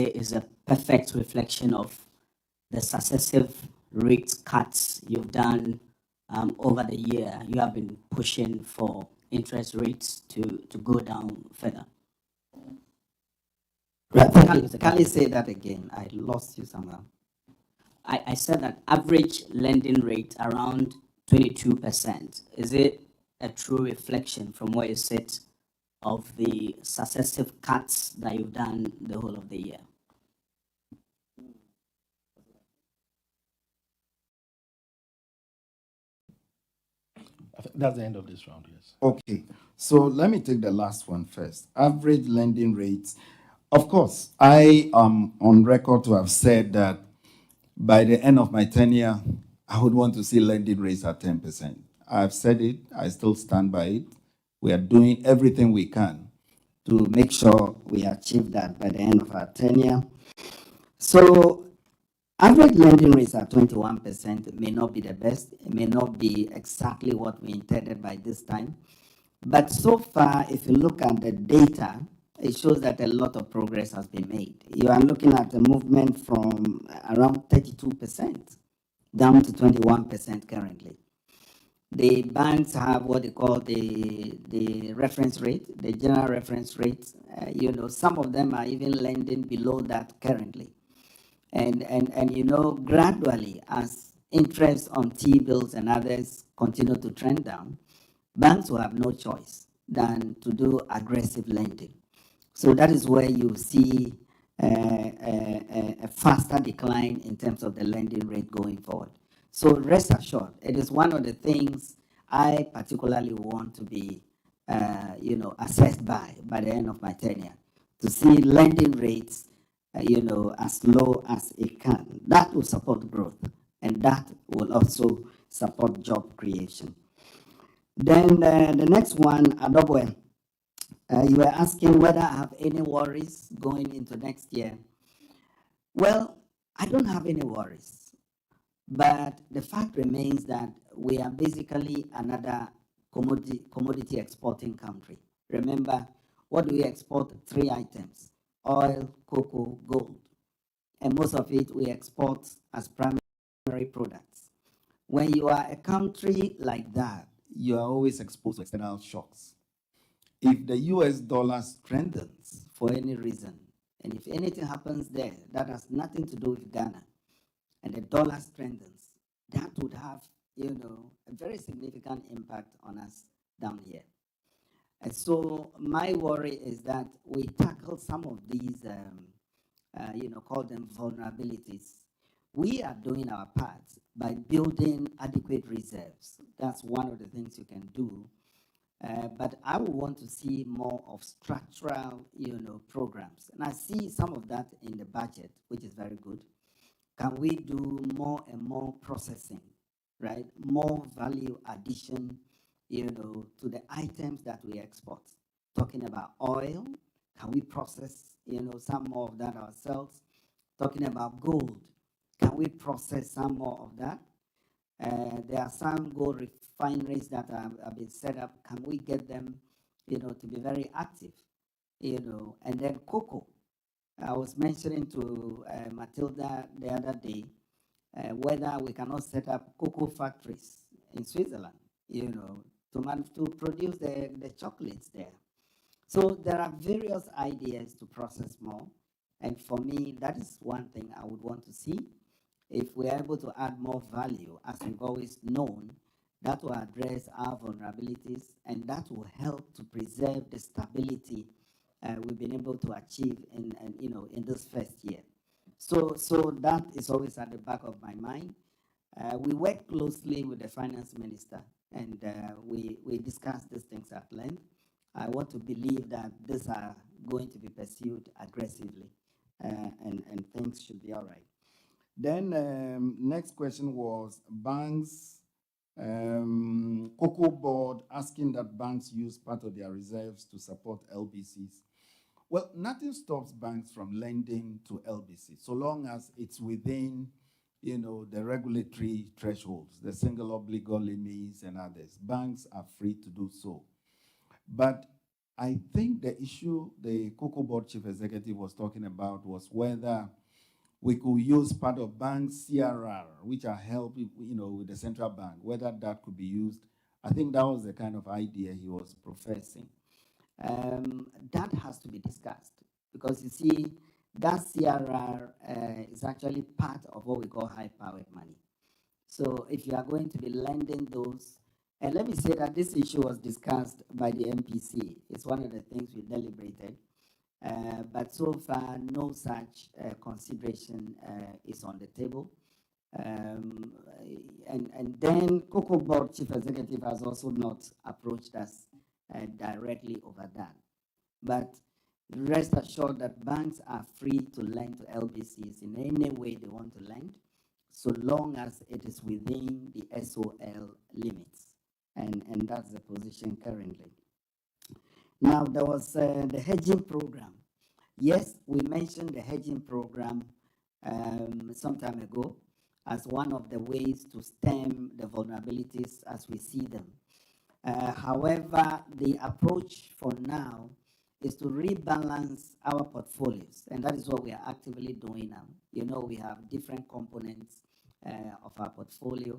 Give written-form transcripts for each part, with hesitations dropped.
say is a perfect reflection of the successive rate cuts you've done over the year? You have been pushing for interest rates to go down further. Can you say that again? I lost you somehow. I said that average lending rate around 22%. Is it a true reflection from where you sit of the successive cuts that you've done the whole of the year? I think that's the end of this round, yes. Okay, so let me take the last one first. Average lending rates. Of course, I am on record to have said that by the end of my tenure, I would want to see lending rates at 10%. I've said it, I still stand by it. We are doing everything we can to make sure we achieve that by the end of our tenure. So average lending rates at 21% may not be the best. It may not be exactly what we intended by this time. But so far, if you look at the data, it shows that a lot of progress has been made. You are looking at a movement from around 32% down to 21% currently. The banks have what they call the reference rate, the general reference rate. Some of them are even lending below that currently. And gradually, as interest on T-bills and others continue to trend down, banks will have no choice than to do aggressive lending. So that is where you see a faster decline in terms of the lending rate going forward. So rest assured, it is one of the things I particularly want to be, assessed by the end of my tenure, to see lending rates, as low as it can. That will support growth, and that will also support job creation. Then the next one, Adobwe, you were asking whether I have any worries going into next year. Well, I don't have any worries, but the fact remains that we are basically another commodity exporting country. Remember, what do we export? 3 items: oil, cocoa, gold. And most of it we export as primary products. When you are a country like that, you are always exposed to external shocks. If the US dollar strengthens for any reason, and if anything happens there that has nothing to do with Ghana, and the dollar strengthens, that would have, a very significant impact on us down here. And so my worry is that we tackle some of these, call them vulnerabilities. We are doing our part by building adequate reserves. That's one of the things you can do. But I would want to see more of structural, programs. And I see some of that in the budget, which is very good. Can we do more and more processing, right? More value addition, to the items that we export. Talking about oil, can we process, some more of that ourselves? Talking about gold, can we process some more of that? There are some gold refineries that have been set up. Can we get them, to be very active? And then cocoa. I was mentioning to Matilda the other day whether we cannot set up cocoa factories in Switzerland, to produce the chocolates there. So there are various ideas to process more. And for me, that is one thing I would want to see. If we're able to add more value, as we've always known, that will address our vulnerabilities, and that will help to preserve the stability we've been able to achieve in this first year. So that is always at the back of my mind. We work closely with the finance minister, and we discuss these things at length. I want to believe that these are going to be pursued aggressively, and things should be all right. Then next question was banks, Cocoa Board asking that banks use part of their reserves to support LBCs. Well, nothing stops banks from lending to LBC, so long as it's within, the regulatory thresholds, the single obligor limits and others. Banks are free to do so. But I think the issue the Cocoa Board Chief Executive was talking about was whether we could use part of bank CRR, which are help, with the central bank, whether that could be used. I think that was the kind of idea he was professing. That has to be discussed because you see, that CRR is actually part of what we call high-powered money. So if you are going to be lending those, and let me say that this issue was discussed by the MPC. It's one of the things we deliberated. But so far, no such consideration is on the table. And then Cocoa Board Chief Executive has also not approached us directly over that. But rest assured that banks are free to lend to LBCs in any way they want to lend, so long as it is within the SOL limits. And that's the position currently. Now, there was the hedging program. Yes, we mentioned the hedging program some time ago as one of the ways to stem the vulnerabilities as we see them. However, the approach for now is to rebalance our portfolios, and that is what we are actively doing now. We have different components of our portfolio.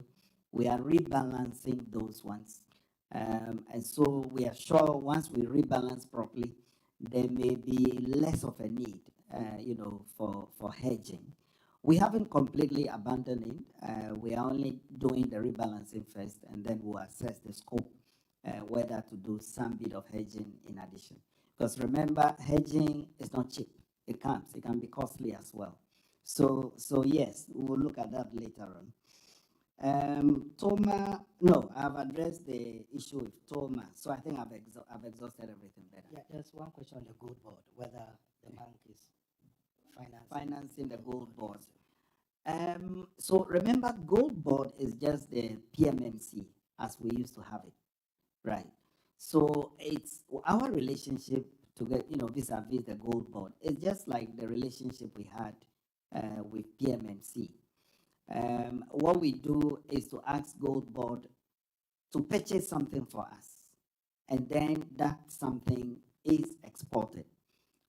We are rebalancing those ones. And so we are sure once we rebalance properly, there may be less of a need, for hedging. We haven't completely abandoned it. We are only doing the rebalancing first, and then we'll assess the scope, whether to do some bit of hedging in addition. Because remember, hedging is not cheap. It can be costly as well. So yes, we will look at that later on. Toma, no, I've addressed the issue with Toma, so I think I've exhausted everything better. Yeah, there's one question on the gold board, whether the bank is Financing the gold board. So remember, gold board is just the PMMC as we used to have it, right? So it's our relationship to get, vis-a-vis the gold board. It's just like the relationship we had with PMMC. What we do is to ask gold board to purchase something for us, and then that something is exported.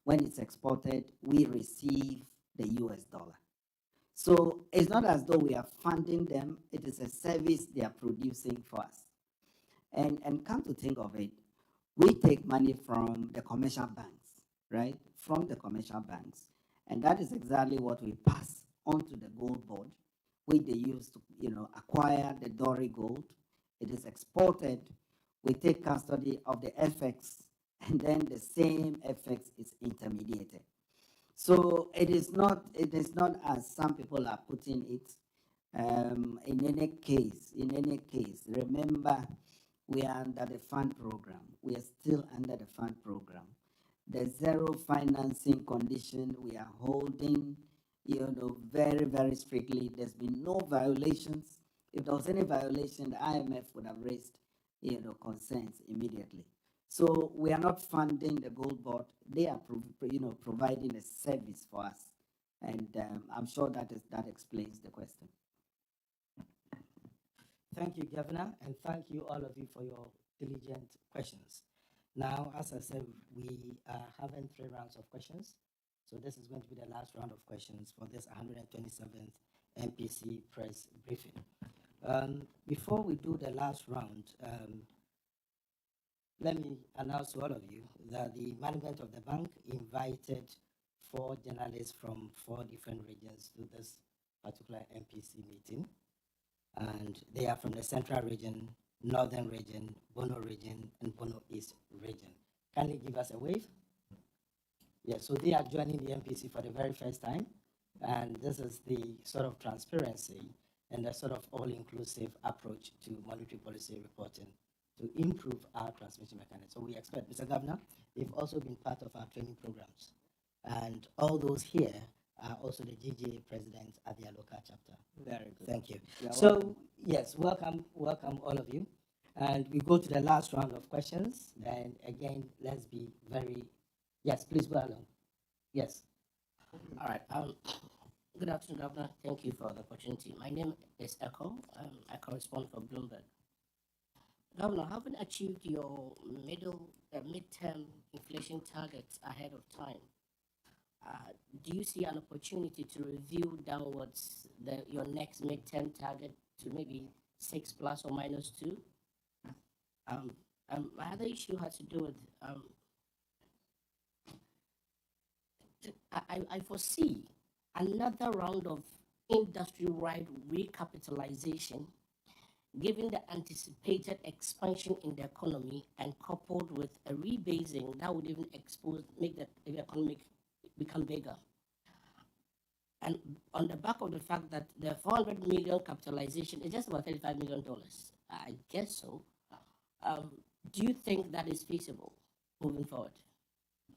When it's exported, we receive the US dollar. So it's not as though we are funding them, it is a service they are producing for us. And come to think of it, we take money from the commercial banks, right? From the commercial banks. And that is exactly what we pass on to the gold board, which they use to, acquire the Dory gold. It is exported. We take custody of the FX, and then the same FX is intermediated. So it is not as some people are putting it. In any case, remember, we are under the fund program. We are still under the fund program. The zero financing condition we are holding, very, very strictly. There's been no violations. If there was any violation, the IMF would have raised, concerns immediately. So we are not funding the gold board. They are, providing a service for us. And I'm sure that explains the question. Thank you, Governor, and thank you all of you for your diligent questions. Now, as I said, we are having 3 rounds of questions. So this is going to be the last round of questions for this 127th MPC press briefing. Before we do the last round, let me announce to all of you that the management of the bank invited 4 journalists from 4 different regions to this particular MPC meeting. And they are from the Central Region, Northern Region, Bono Region, and Bono East Region. Can you give us a wave? Yes, so they are joining the MPC for the very first time. And this is the sort of transparency and the sort of all-inclusive approach to monetary policy reporting to improve our transmission mechanism. So we expect, Mr. Governor, they've also been part of our training programs. And all those here are also the GGA presidents at their local chapter. Very good. Thank you. You're So, welcome. yes, welcome all of you. And we go to the last round of questions. And again, let's be very, yes, please go along. Yes. All right. Good afternoon, Governor. Thank you for the opportunity. My name is Echo. I correspond for Bloomberg. Governor, haven't achieved your midterm inflation targets ahead of time. Do you see an opportunity to review downwards your next midterm target to maybe 6 plus or minus 2? My other issue has to do with I foresee another round of industry-wide recapitalization, given the anticipated expansion in the economy and coupled with a rebasing that would even make the economy become bigger. And on the back of the fact that the 400 million capitalization is just about $35 million, I guess so. Do you think that is feasible moving forward?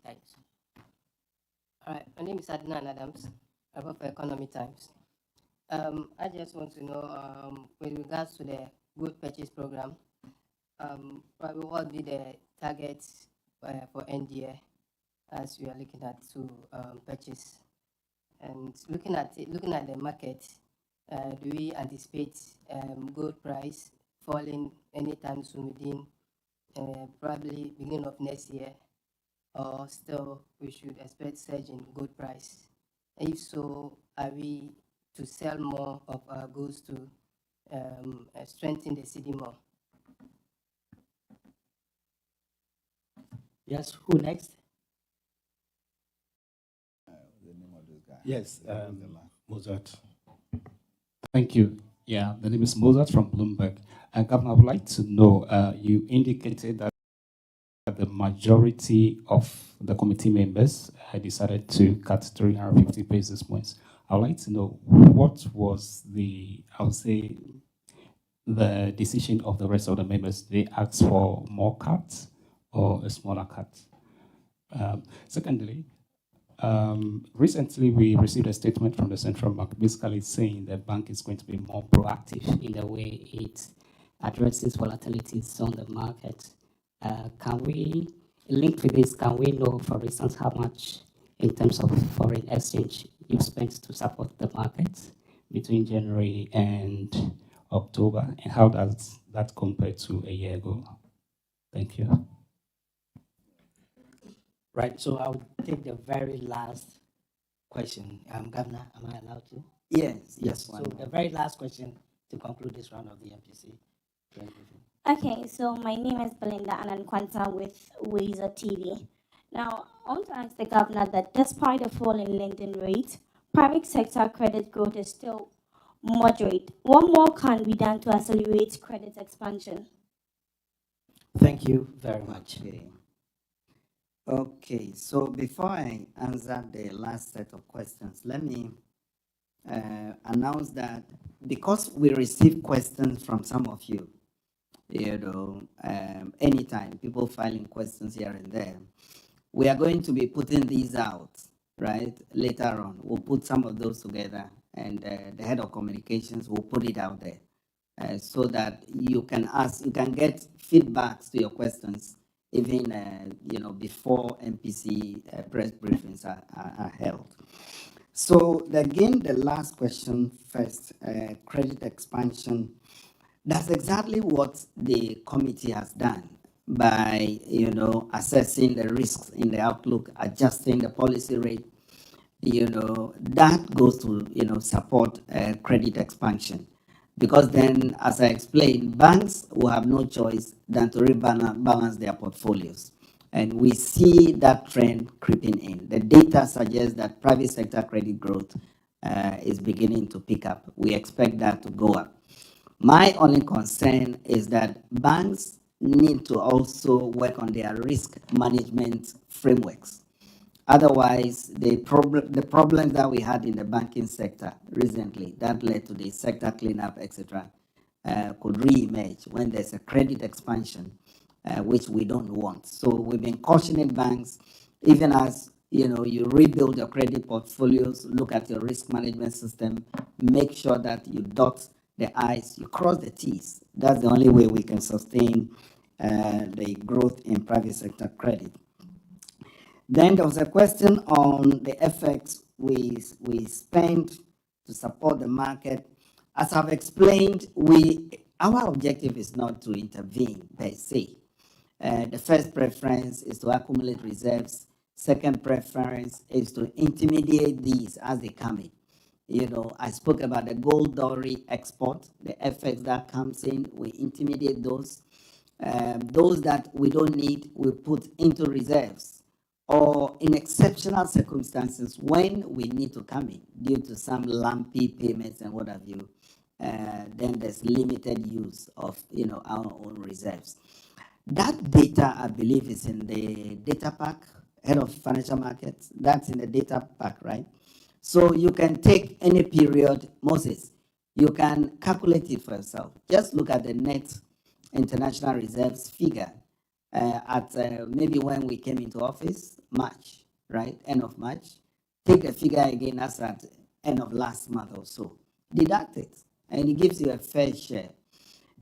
Thanks. All right, my name is Adnan Adams. I work for Economy Times. I just want to know, with regards to the good purchase program, probably what would be the targets for NDA as we are looking at to purchase? And looking at the market, do we anticipate gold price falling anytime soon within probably beginning of next year, or still we should expect surge in gold price? If so, are we to sell more of our goods to strengthen the city more? Yes, who next? Yes, Mozart. Thank you. Yeah, the name is Mozart from Bloomberg. Governor, I would like to know, you indicated that the majority of the committee members decided to cut 350 basis points. I would like to know what was the decision of the rest of the members. Did they ask for more cuts or a smaller cut? Secondly, recently we received a statement from the central bank basically saying the bank is going to be more proactive In the way it addresses volatilities on the market. Can we link with this? Can we know, for instance, how much in terms of foreign exchange you've spent to support the market between January and October, and how does that compare to a year ago? Thank you. Right, so I'll take the very last question. Governor, am I allowed to? Yes. So the very last question to conclude this round of the MPC. Okay, so my name is Belinda Anankwanta with Wazer TV. Now, I want to ask the governor that despite the fall in lending rate, private sector credit growth is still moderate. What more can be done to accelerate credit expansion? Thank you very much. Okay, so before I answer the last set of questions, let me announce that because we receive questions from some of you, anytime people filing questions here and there, we are going to be putting these out, right? Later on, we'll put some of those together, and the head of communications will put it out there so that you can ask, you can get feedbacks to your questions even before MPC press briefings are held. So again, the last question first, credit expansion. That's exactly what the committee has done by assessing the risks in the outlook, adjusting the policy rate. That goes to support credit expansion. Because then, as I explained, banks will have no choice than to rebalance their portfolios. And we see that trend creeping in. The data suggests that private sector credit growth is beginning to pick up. We expect that to go up. My only concern is that banks need to also work on their risk management frameworks. Otherwise, the problems that we had in the banking sector recently that led to the sector cleanup, etc., could re-emerge when there's a credit expansion, which we don't want. So we've been cautioning banks, even as you rebuild your credit portfolios, look at your risk management system, make sure that you dot the I's, you cross the T's. That's the only way we can sustain the growth in private sector credit. Then there was a question on the effects we spent to support the market. As I've explained, we our objective is not to intervene per se. The first preference is to accumulate reserves. Second preference is to intermediate these as they come in. You know, I spoke about the gold dowry export, the FX that comes in, we intermediate those. Those that we don't need, we put into reserves. Or in exceptional circumstances, when we need to come in due to some lumpy payments and what have you, then there's limited use of, you know, our own reserves. That data, I believe, is in the data pack, head of financial markets. That's in the data pack, right? So you can take any period, Moses, you can calculate it for yourself. Just look at the net international reserves figure at maybe when we came into office, March, right? End of March. Take the figure again as at end of last month or so. Deduct it, and it gives you a fair share.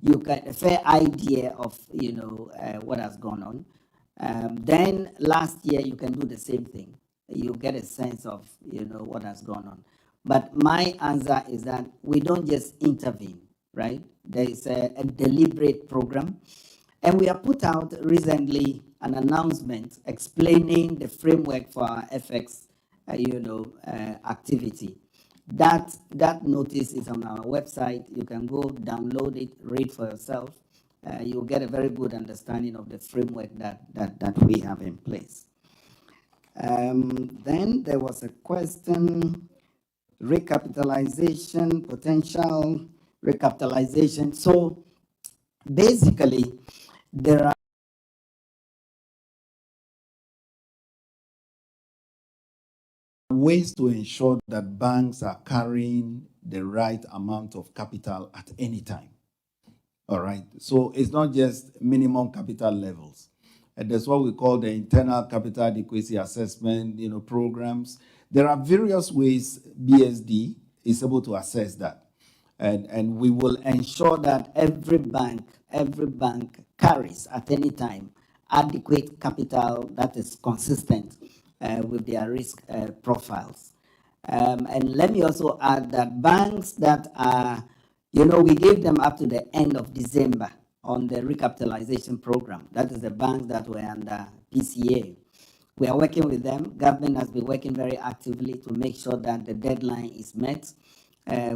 You get a fair idea of, you know, what has gone on. Then last year you can do the same thing. You get a sense of, you know, what has gone on. But my answer is that we don't just intervene, right? There is a deliberate program. And we have put out recently an announcement explaining the framework for our FX, activity. That notice is on our website. You can go download it, read for yourself. You'll get a very good understanding of the framework that we have in place. Then there was a question, recapitalization, potential recapitalization. So basically, there are ways to ensure that banks are carrying the right amount of capital at any time. All right. So it's not just minimum capital levels. And that's what we call the internal capital adequacy assessment, programs. There are various ways BSD is able to assess that. And we will ensure that every bank carries at any time adequate capital that is consistent with their risk profiles. And let me also add that banks that are, we gave them up to the end of December on the recapitalization program. That is the banks that were under PCA. We are working with them. Government has been working very actively to make sure that the deadline is met.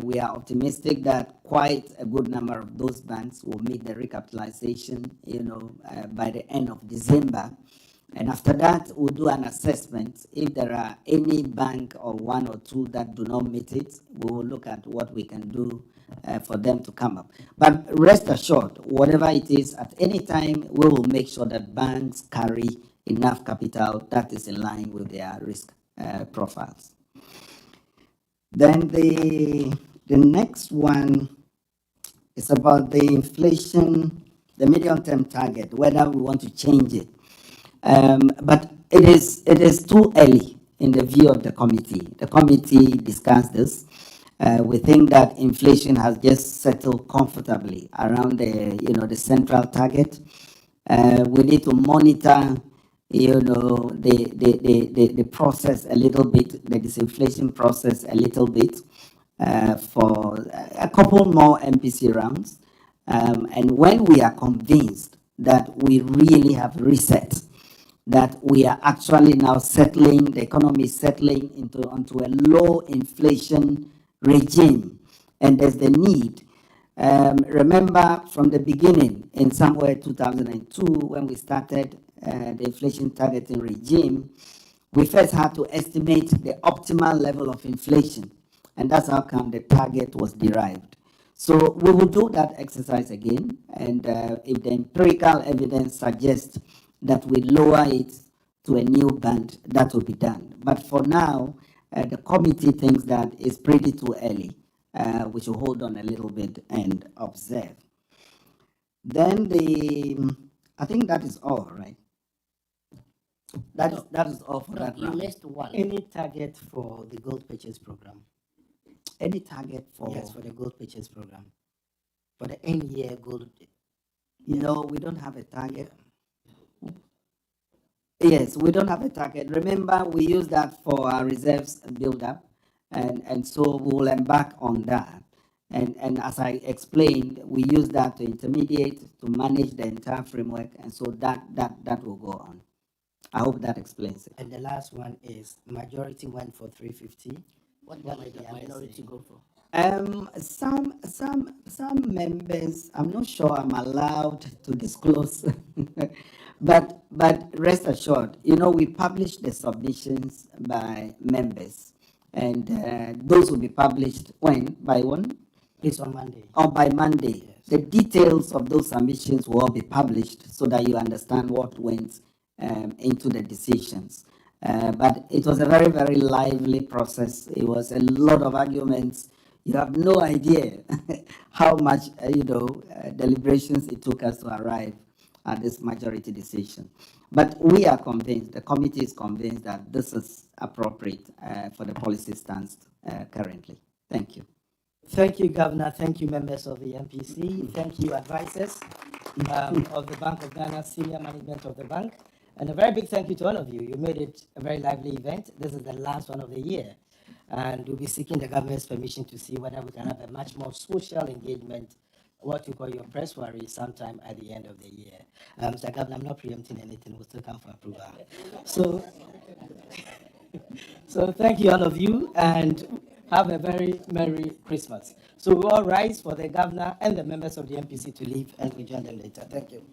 We are optimistic that quite a good number of those banks will meet the recapitalization, by the end of December. And after that, we'll do an assessment. If there are any bank or one or two that do not meet it, we will look at what we can do for them to come up. But rest assured, whatever it is, at any time, we will make sure that banks carry enough capital that is in line with their risk profiles. Then the next one is about the inflation, the medium-term target, whether we want to change it. But it is too early in the view of the committee. The committee discussed this. We think that inflation has just settled comfortably around the central target. We need to monitor the process a little bit, the disinflation process a little bit for a couple more MPC rounds. And when we are convinced that we really have reset, that we are actually now settling, the economy is settling onto a low inflation regime, and there's the need. Remember from the beginning, in somewhere 2002, when we started the inflation targeting regime, we first had to estimate the optimal level of inflation, and that's how come the target was derived. So we will do that exercise again, and if the empirical evidence suggests that we lower it to a new band, that will be done. But for now, the committee thinks that it's pretty too early. We should hold on a little bit and observe. Then I think that is all, right? That is all for that You round. missed one. Any target for the gold purchase program? Any target for? Yes, for the gold purchase program. For the end year gold. No, we don't have a target. Yes, we don't have a target. Remember, we use that for our reserves build-up, and so we will embark on that. And as I explained, we use that to intermediate, to manage the entire framework, and so that will go on. I hope that explains it. And the last one is majority went for 350. What What did did the the others minority say? go for? Some members, I'm not sure I'm allowed to disclose, but rest assured, we publish the submissions by members, and those will be published by when? It's on Monday. Or by Monday. Yes. The details of those submissions will all be published so that you understand what went into the decisions. But it was a very, very lively process. It was a lot of arguments. You have no idea how much, deliberations it took us to arrive at this majority decision. But we are convinced, the committee is convinced that this is appropriate for the policy stance currently. Thank you. Thank you, Governor. Thank you, members of the MPC. Thank you, advisors of the Bank of Ghana, senior management of the bank. And a very big thank you to all of you. You made it a very lively event. This is the last one of the year. And we'll be seeking the government's permission to see whether we can have a much more social engagement, what you call your press worry, sometime at the end of the year. Mr. Governor, I'm not preempting anything. We'll still come for approval. So thank you, all of you, and have a very Merry Christmas. So we all rise for the governor and the members of the MPC to leave, and we join them later. Thank you.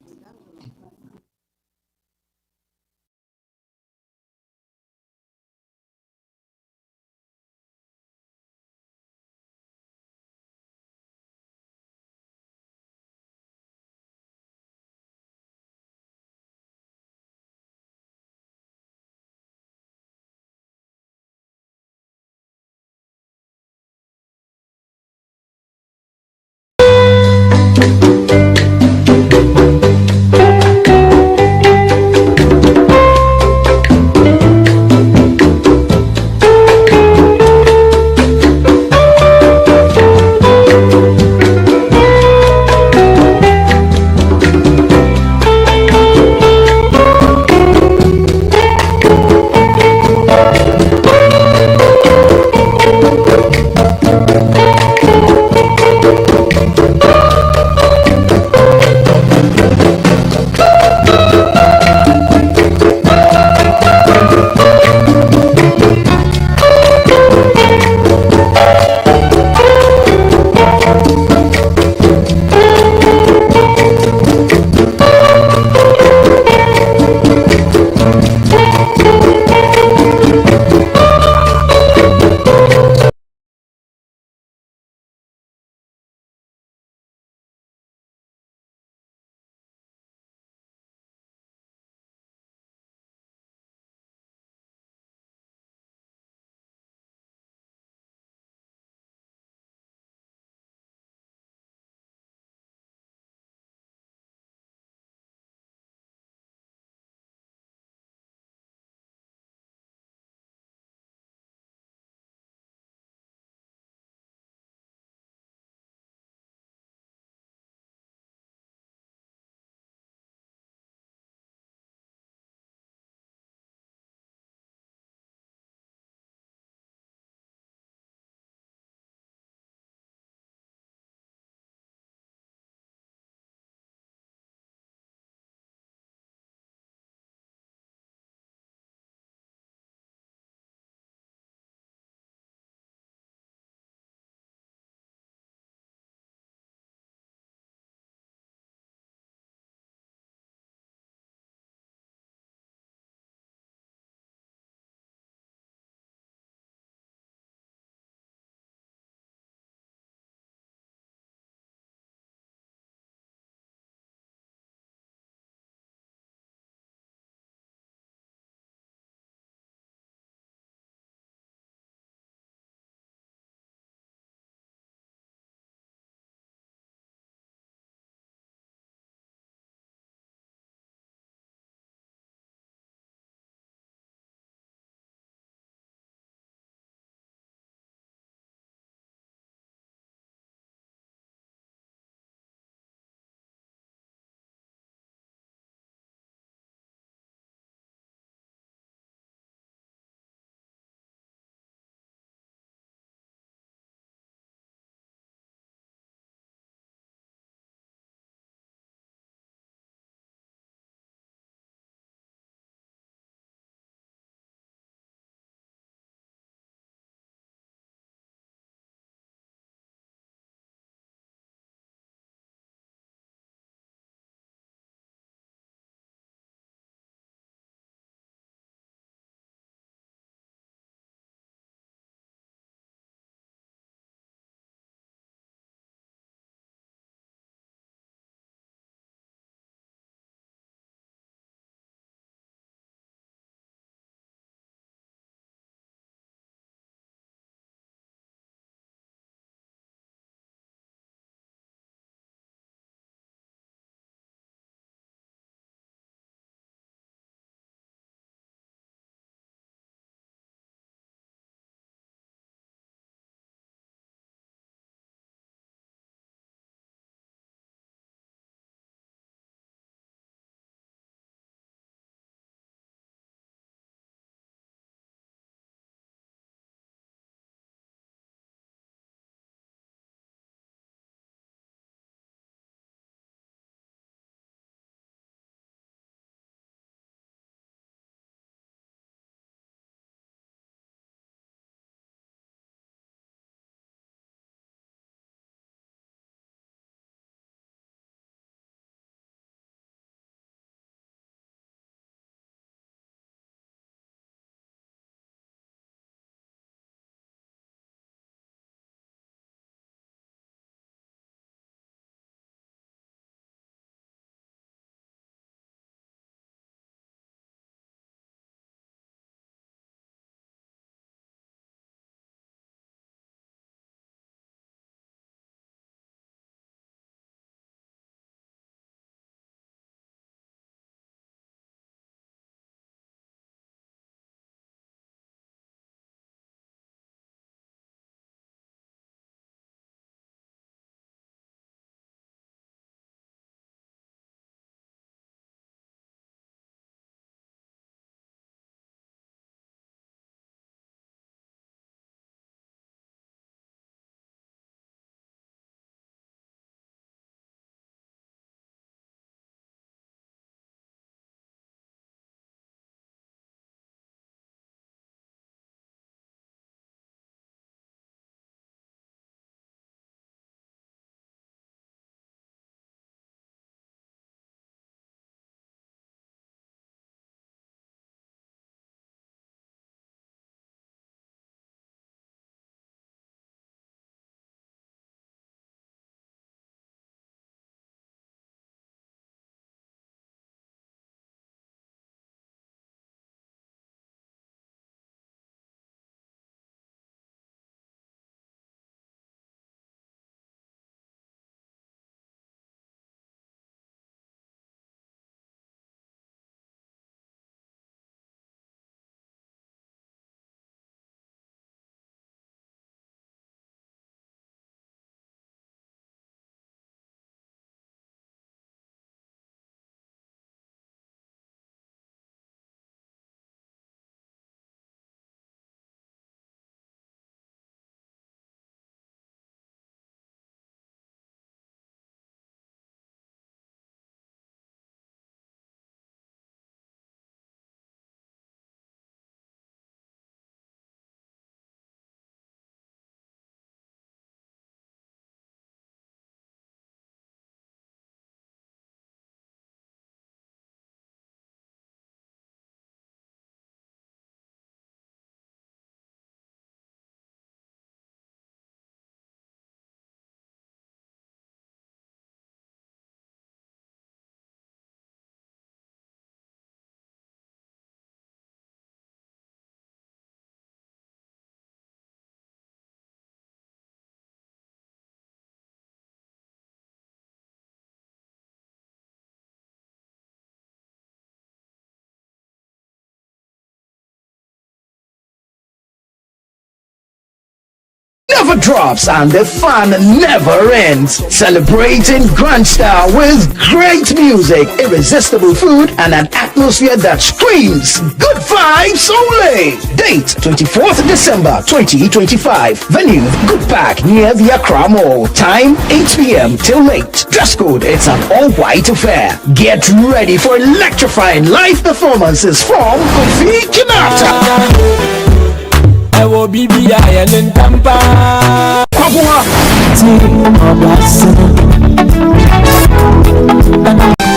never drops and the fun never ends. Celebrating grand style with great music, irresistible food, and an atmosphere that screams good vibes only. Date 24th December 2025. Venue Good Park near the Accra Mall. Time 8 p.m. till late. Dress code, it's an all-white affair. Get ready for electrifying live performances from Kofi Kinata.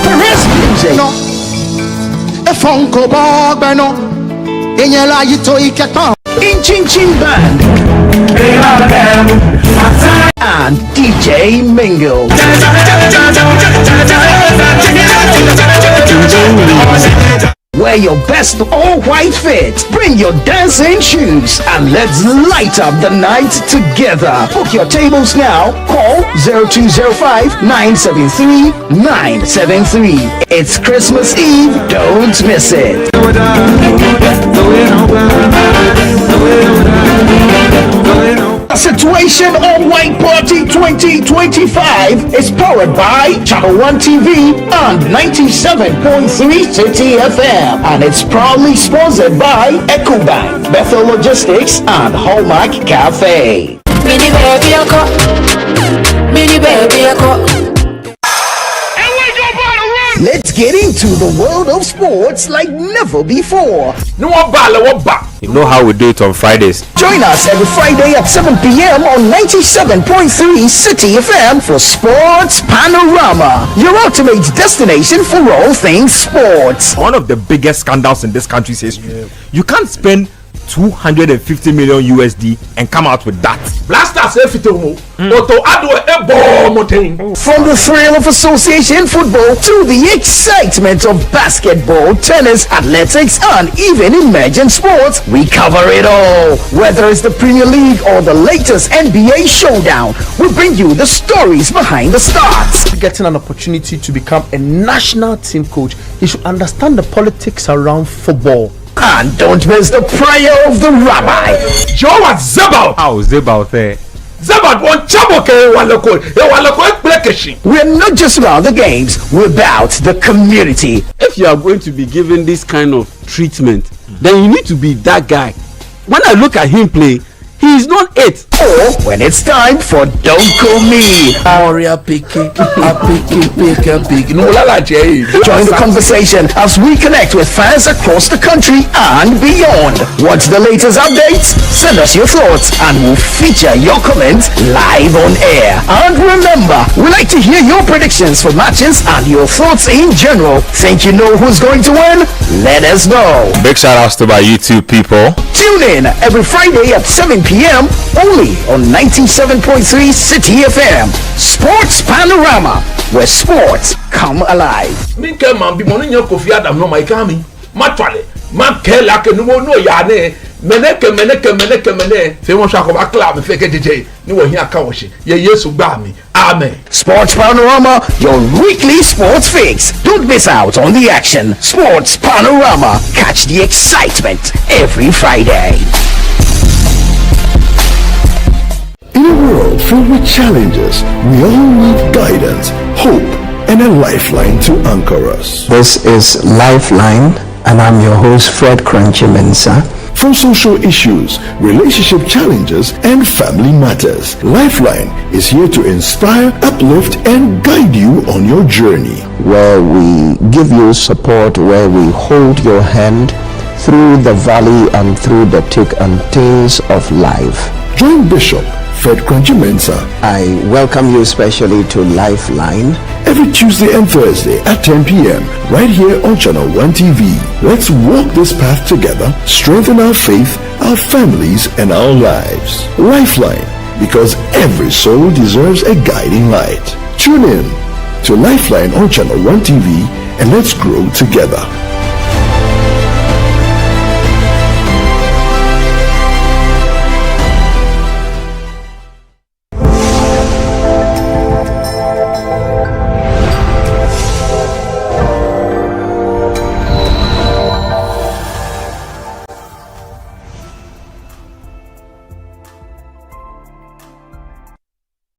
Perez Music. No, a Funko Bog, no, in your life, you toy In Chin Chin Band and DJ Mingle. Wear your best all-white fit, bring your dancing shoes, and let's light up the night together. Book your tables now. Call 0205-973-973. It's Christmas Eve. Don't miss it. A Situation All White Party 2025 is powered by Channel 1 TV and 97.3 City FM, and it's proudly sponsored by EcoBank, Bethel Logistics, and Hallmark Cafe. Let's get into the world of sports like never before. You know how we do it on Fridays. Join us every Friday at 7 p.m. on 97.3 City FM for Sports Panorama, your ultimate destination for all things sports. One of the biggest scandals in this country's history. You can't spend 250 million USD and come out with that. From the thrill of association football to the excitement of basketball, tennis, athletics, and even emerging sports, we cover it all. Whether it's the Premier League or the latest NBA showdown, we bring you the stories behind the stars. Getting an opportunity to become a national team coach, you should understand the politics around football. And don't miss the prayer of the rabbi. Joe was Zabal. How Zabal there? Zabal won Chaboke Walako. We're not just about the games, we're about the community. If you are going to be given this kind of treatment, then you need to be that guy. When I look at him play, he is not it. Or when it's time for Don't Call Me. Join the conversation as we connect with fans across the country and beyond. What's the latest updates? Send us your thoughts and we'll feature your comments live on air. And remember, we like to hear your predictions for matches and your thoughts in general. Think you know who's going to win? Let us know. Big shout outs to my YouTube people. Tune in every Friday at 7 p.m. only on 97.3 City FM. Sports Panorama, where sports come alive. Amen. Sports Panorama, your weekly sports fix. Don't miss out on the action. Sports Panorama, catch the excitement every Friday. In a world filled with challenges, we all need guidance, hope, and a lifeline to anchor us. This is Lifeline, and I'm your host, Fred Crunchy Mensa. From social issues, relationship challenges, and family matters, Lifeline is here to inspire, uplift, and guide you on your journey. Where we give you support, where we hold your hand through the valley and through the thick and thins of life. Join Bishop Fred Crunchy Mensa. I welcome you especially to Lifeline. Every Tuesday and Thursday at 10 p.m. right here on Channel 1 TV. Let's walk this path together, strengthen our faith, our families, and our lives. Lifeline, because every soul deserves a guiding light. Tune in to Lifeline on Channel 1 TV and let's grow together.